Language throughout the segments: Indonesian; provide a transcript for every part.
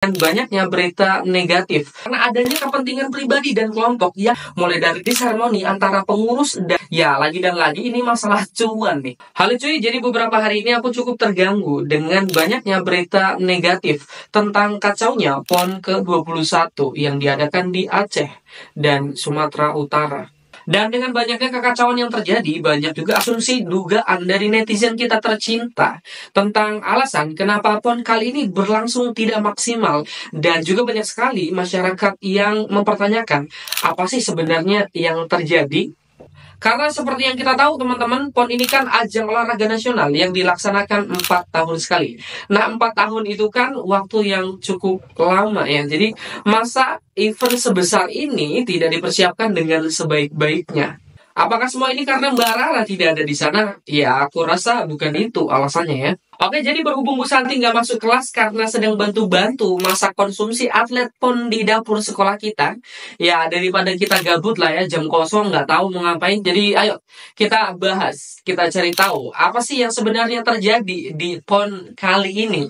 Dan banyaknya berita negatif karena adanya kepentingan pribadi dan kelompok ya, mulai dari disharmoni antara pengurus dan ya lagi dan lagi ini masalah cuan nih. Halo cuy, jadi beberapa hari ini aku cukup terganggu dengan banyaknya berita negatif tentang kacaunya PON ke-21 yang diadakan di Aceh dan Sumatera Utara. Dan dengan banyaknya kekacauan yang terjadi, banyak juga asumsi dugaan dari netizen kita tercinta tentang alasan kenapa PON kali ini berlangsung tidak maksimal. Dan juga banyak sekali masyarakat yang mempertanyakan apa sih sebenarnya yang terjadi. Karena seperti yang kita tahu teman-teman, PON ini kan ajang olahraga nasional yang dilaksanakan 4 tahun sekali. Nah, 4 tahun itu kan waktu yang cukup lama ya. Jadi masa event sebesar ini tidak dipersiapkan dengan sebaik-baiknya. Apakah semua ini karena Mbak Rara tidak ada di sana? Ya, aku rasa bukan itu alasannya ya. Oke, jadi berhubung Bu Santi nggak masuk kelas karena sedang bantu-bantu masak konsumsi atlet PON di dapur sekolah kita, ya daripada kita gabut lah ya, jam kosong nggak tahu mau ngapain. Jadi ayo kita bahas, kita cari tahu apa sih yang sebenarnya terjadi di PON kali ini.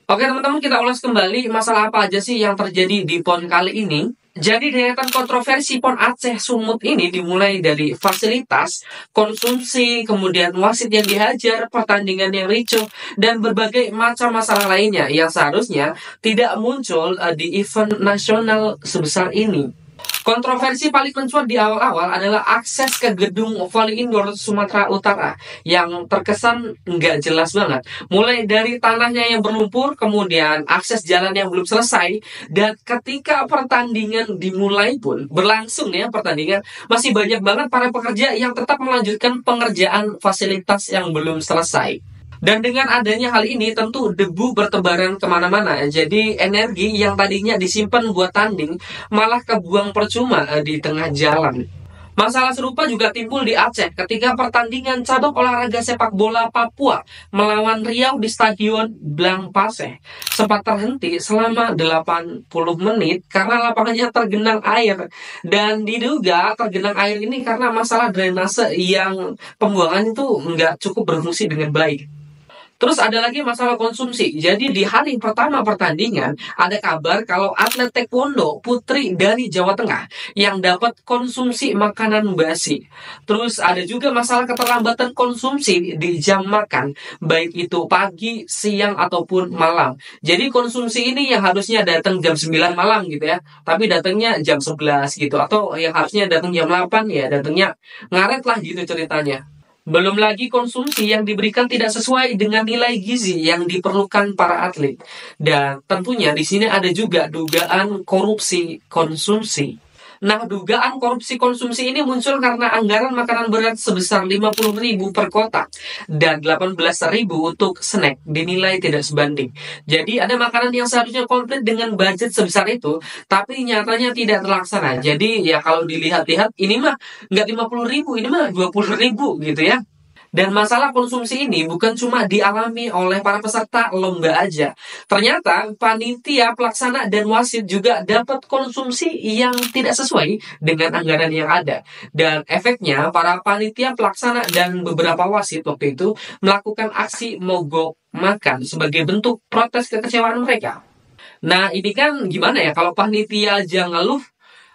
Oke teman-teman, kita ulas kembali masalah apa aja sih yang terjadi di PON kali ini. Jadi deretan kontroversi PON Aceh Sumut ini dimulai dari fasilitas, konsumsi, kemudian wasit yang dihajar, pertandingan yang ricuh, dan berbagai macam masalah lainnya yang seharusnya tidak muncul di event nasional sebesar ini. Kontroversi paling mencuat di awal-awal adalah akses ke gedung volley indoor Sumatera Utara yang terkesan nggak jelas banget. Mulai dari tanahnya yang berlumpur, kemudian akses jalan yang belum selesai, dan ketika pertandingan dimulai pun, berlangsung ya pertandingan, masih banyak banget para pekerja yang tetap melanjutkan pengerjaan fasilitas yang belum selesai. Dan dengan adanya hal ini tentu debu bertebaran kemana-mana. Jadi energi yang tadinya disimpan buat tanding malah kebuang percuma di tengah jalan. Masalah serupa juga timbul di Aceh ketika pertandingan cabang olahraga sepak bola Papua melawan Riau di Stadion Blang Paseh sempat terhenti selama 80 menit karena lapangannya tergenang air. Dan diduga tergenang air ini karena masalah drainase yang pembuangan itu nggak cukup berfungsi dengan baik. Terus ada lagi masalah konsumsi. Jadi di hari pertama pertandingan ada kabar kalau atlet taekwondo putri dari Jawa Tengah yang dapat konsumsi makanan basi. Terus ada juga masalah keterlambatan konsumsi di jam makan, baik itu pagi, siang ataupun malam. Jadi konsumsi ini yang harusnya datang jam 9 malam gitu ya, tapi datangnya jam 11 gitu, atau yang harusnya datang jam 8 ya datangnya ngaret lah gitu ceritanya. Belum lagi konsumsi yang diberikan tidak sesuai dengan nilai gizi yang diperlukan para atlet. Dan tentunya di sini ada juga dugaan korupsi konsumsi. Nah, dugaan korupsi konsumsi ini muncul karena anggaran makanan berat sebesar 50.000 per kotak dan 18.000 untuk snack dinilai tidak sebanding. Jadi ada makanan yang seharusnya komplit dengan budget sebesar itu, tapi nyatanya tidak terlaksana. Jadi ya kalau dilihat-lihat ini mah nggak 50.000, ini mah 20.000 gitu ya. Dan masalah konsumsi ini bukan cuma dialami oleh para peserta lomba aja. Ternyata panitia pelaksana dan wasit juga dapat konsumsi yang tidak sesuai dengan anggaran yang ada. Dan efeknya para panitia pelaksana dan beberapa wasit waktu itu melakukan aksi mogok makan sebagai bentuk protes kekecewaan mereka. Nah ini kan gimana ya kalau panitia aja ngeluh,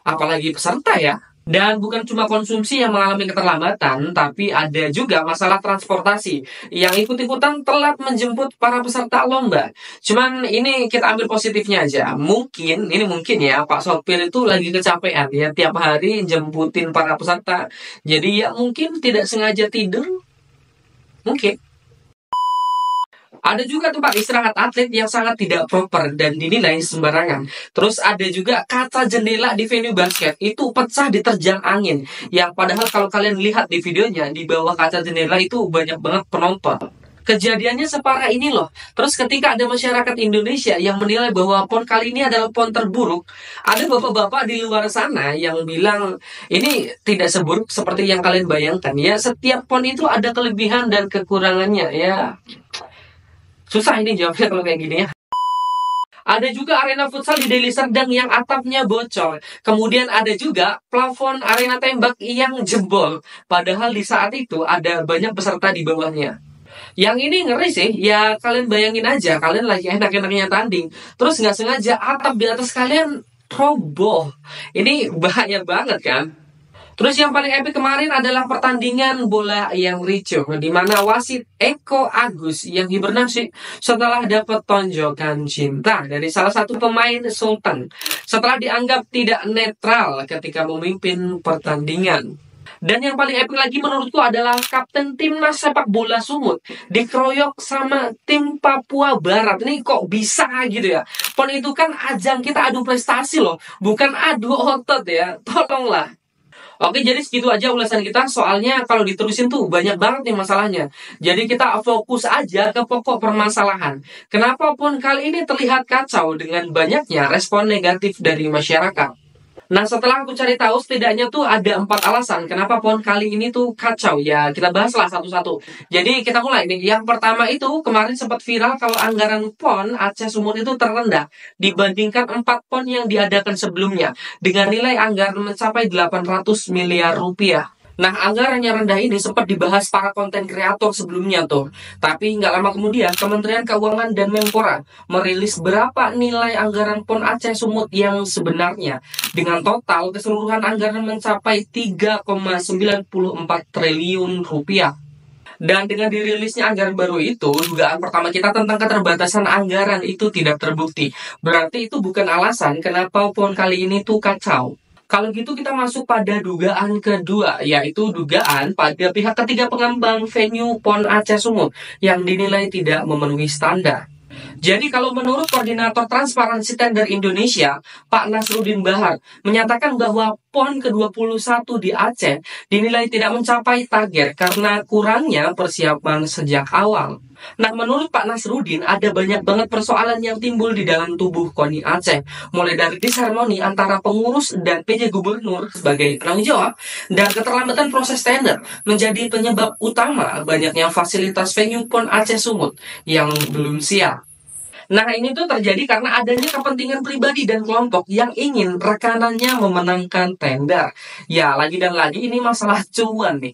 apalagi peserta ya. Dan bukan cuma konsumsi yang mengalami keterlambatan, tapi ada juga masalah transportasi yang ikut-ikutan telat menjemput para peserta lomba. Cuman ini kita ambil positifnya aja. Mungkin ya Pak sopir itu lagi kecapean ya tiap hari jemputin para peserta. Jadi ya mungkin tidak sengaja tidur. Mungkin. Ada juga tempat istirahat atlet yang sangat tidak proper dan dinilai sembarangan. Terus ada juga kaca jendela di venue basket itu pecah diterjang angin. Yang padahal kalau kalian lihat di videonya, di bawah kaca jendela itu banyak banget penonton. Kejadiannya separah ini loh. Terus ketika ada masyarakat Indonesia yang menilai bahwa PON kali ini adalah PON terburuk, ada bapak-bapak di luar sana yang bilang ini tidak seburuk seperti yang kalian bayangkan. Ya, setiap PON itu ada kelebihan dan kekurangannya ya. Susah ini jawabnya kalau kayak gini ya. Ada juga arena futsal di Deli Serdang yang atapnya bocor. Kemudian ada juga plafon arena tembak yang jebol. Padahal di saat itu ada banyak peserta di bawahnya. Yang ini ngeri sih, ya kalian bayangin aja, kalian lagi enak-enaknya tanding, terus nggak sengaja atap di atas kalian roboh. Ini bahaya banget kan? Terus yang paling epic kemarin adalah pertandingan bola yang ricuh, di mana wasit Eko Agus yang hibernasi setelah dapat tonjokan cinta dari salah satu pemain Sultan, setelah dianggap tidak netral ketika memimpin pertandingan. Dan yang paling epic lagi menurutku adalah kapten timnas sepak bola Sumut dikeroyok sama tim Papua Barat. Ini kok bisa gitu ya? PON itu kan ajang kita adu prestasi loh, bukan adu otot ya. Tolonglah. Oke, jadi segitu aja ulasan kita. Soalnya kalau diterusin tuh banyak banget nih masalahnya. Jadi kita fokus aja ke pokok permasalahan. Kenapa PON kali ini terlihat kacau dengan banyaknya respon negatif dari masyarakat? Nah, setelah aku cari tahu, setidaknya tuh ada 4 alasan kenapa PON kali ini tuh kacau. Ya, kita bahaslah satu-satu. Jadi, kita mulai nih. Yang pertama itu, kemarin sempat viral kalau anggaran PON Aceh Sumut itu terendah dibandingkan 4 PON yang diadakan sebelumnya, dengan nilai anggaran mencapai 800 miliar rupiah. Nah, anggaran yang rendah ini sempat dibahas para konten kreator sebelumnya tuh. Tapi nggak lama kemudian, Kementerian Keuangan dan Menpora merilis berapa nilai anggaran PON Aceh Sumut yang sebenarnya. Dengan total keseluruhan anggaran mencapai 3,94 triliun rupiah. Dan dengan dirilisnya anggaran baru itu, dugaan pertama kita tentang keterbatasan anggaran itu tidak terbukti. Berarti itu bukan alasan kenapa PON kali ini tuh kacau. Kalau gitu kita masuk pada dugaan kedua, yaitu dugaan pada pihak ketiga pengembang venue PON Aceh Sumut yang dinilai tidak memenuhi standar. Jadi kalau menurut Koordinator Transparansi Tender Indonesia, Pak Nasruddin Bahar, menyatakan bahwa PON ke-21 di Aceh dinilai tidak mencapai target karena kurangnya persiapan sejak awal. Nah, menurut Pak Nasruddin, ada banyak banget persoalan yang timbul di dalam tubuh KONI Aceh. Mulai dari disharmoni antara pengurus dan PJ Gubernur sebagai penanggung jawab, dan keterlambatan proses tender menjadi penyebab utama banyaknya fasilitas venue PON Aceh Sumut yang belum siap. Nah, ini tuh terjadi karena adanya kepentingan pribadi dan kelompok yang ingin rekanannya memenangkan tender. Ya, lagi dan lagi ini masalah cuan nih.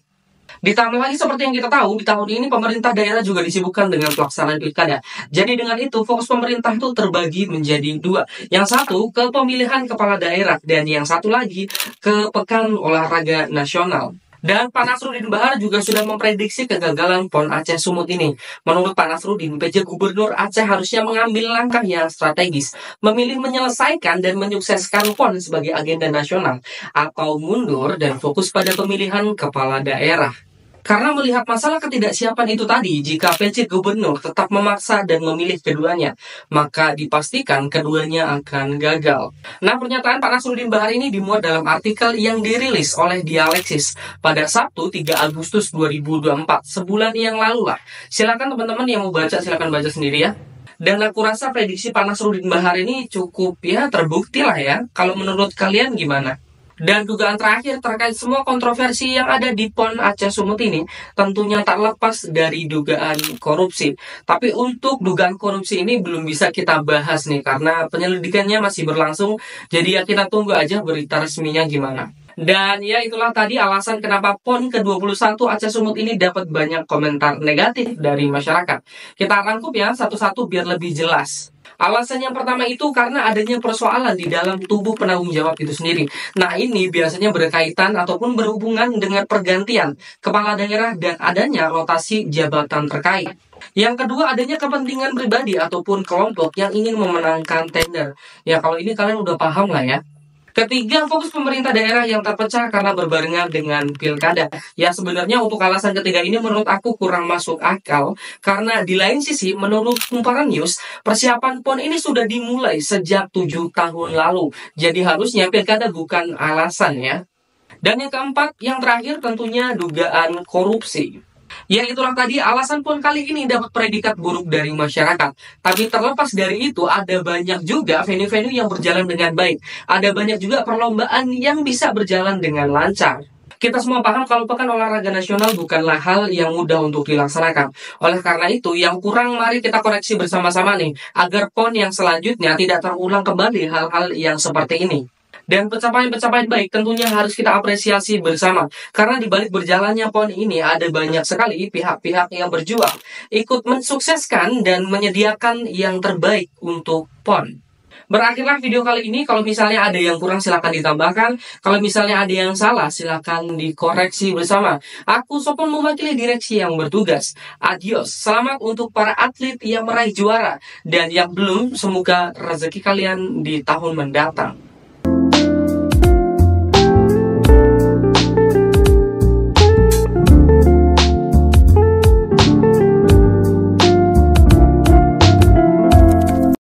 Ditambah lagi seperti yang kita tahu, di tahun ini pemerintah daerah juga disibukkan dengan pelaksanaan pilkada. Jadi dengan itu, fokus pemerintah itu terbagi menjadi dua. Yang satu ke pemilihan kepala daerah, dan yang satu lagi ke Pekan Olahraga Nasional. Dan Pak Nasruddin Bahar juga sudah memprediksi kegagalan PON Aceh Sumut ini. Menurut Pak Nasruddin, PJ Gubernur Aceh harusnya mengambil langkah yang strategis, memilih menyelesaikan dan menyukseskan PON sebagai agenda nasional, atau mundur dan fokus pada pemilihan kepala daerah. Karena melihat masalah ketidaksiapan itu tadi, jika PJ Gubernur tetap memaksa dan memilih keduanya, maka dipastikan keduanya akan gagal. Nah, pernyataan Pak Nasruddin Bahar ini dimuat dalam artikel yang dirilis oleh Dialeksis pada Sabtu 3 Agustus 2024, sebulan yang lalu lah. Silakan teman-teman yang mau baca, silakan baca sendiri ya. Dan aku rasa prediksi Pak Nasruddin Bahar ini cukup ya terbukti lah ya. Kalau menurut kalian gimana? Dan dugaan terakhir terkait semua kontroversi yang ada di PON Aceh Sumut ini tentunya tak lepas dari dugaan korupsi. Tapi untuk dugaan korupsi ini belum bisa kita bahas nih karena penyelidikannya masih berlangsung. Jadi ya kita tunggu aja berita resminya gimana. Dan ya itulah tadi alasan kenapa PON ke-21 Aceh Sumut ini dapat banyak komentar negatif dari masyarakat. Kita rangkup ya satu-satu biar lebih jelas. Alasan yang pertama itu karena adanya persoalan di dalam tubuh penanggung jawab itu sendiri. Nah, ini biasanya berkaitan ataupun berhubungan dengan pergantian kepala daerah dan adanya rotasi jabatan terkait. Yang kedua, adanya kepentingan pribadi ataupun kelompok yang ingin memenangkan tender. Ya, kalau ini kalian udah paham lah ya. Ketiga, fokus pemerintah daerah yang terpecah karena berbarengan dengan pilkada. Ya, sebenarnya untuk alasan ketiga ini menurut aku kurang masuk akal. Karena di lain sisi, menurut Kumparan News, persiapan PON ini sudah dimulai sejak 7 tahun lalu. Jadi harusnya pilkada bukan alasan ya. Dan yang keempat, yang terakhir tentunya dugaan korupsi. Ya itulah tadi alasan PON kali ini dapat predikat buruk dari masyarakat. Tapi terlepas dari itu ada banyak juga venue-venue yang berjalan dengan baik. Ada banyak juga perlombaan yang bisa berjalan dengan lancar. Kita semua paham kalau Pekan Olahraga Nasional bukanlah hal yang mudah untuk dilaksanakan. Oleh karena itu, yang kurang mari kita koreksi bersama-sama nih, agar PON yang selanjutnya tidak terulang kembali hal-hal yang seperti ini. Dan pencapaian-pencapaian baik tentunya harus kita apresiasi bersama. Karena di balik berjalannya PON ini ada banyak sekali pihak-pihak yang berjuang ikut mensukseskan dan menyediakan yang terbaik untuk PON. Berakhirlah video kali ini. Kalau misalnya ada yang kurang silahkan ditambahkan. Kalau misalnya ada yang salah silahkan dikoreksi bersama. Aku Sopon mewakili direksi yang bertugas. Adios. Selamat untuk para atlet yang meraih juara. Dan yang belum, semoga rezeki kalian di tahun mendatang.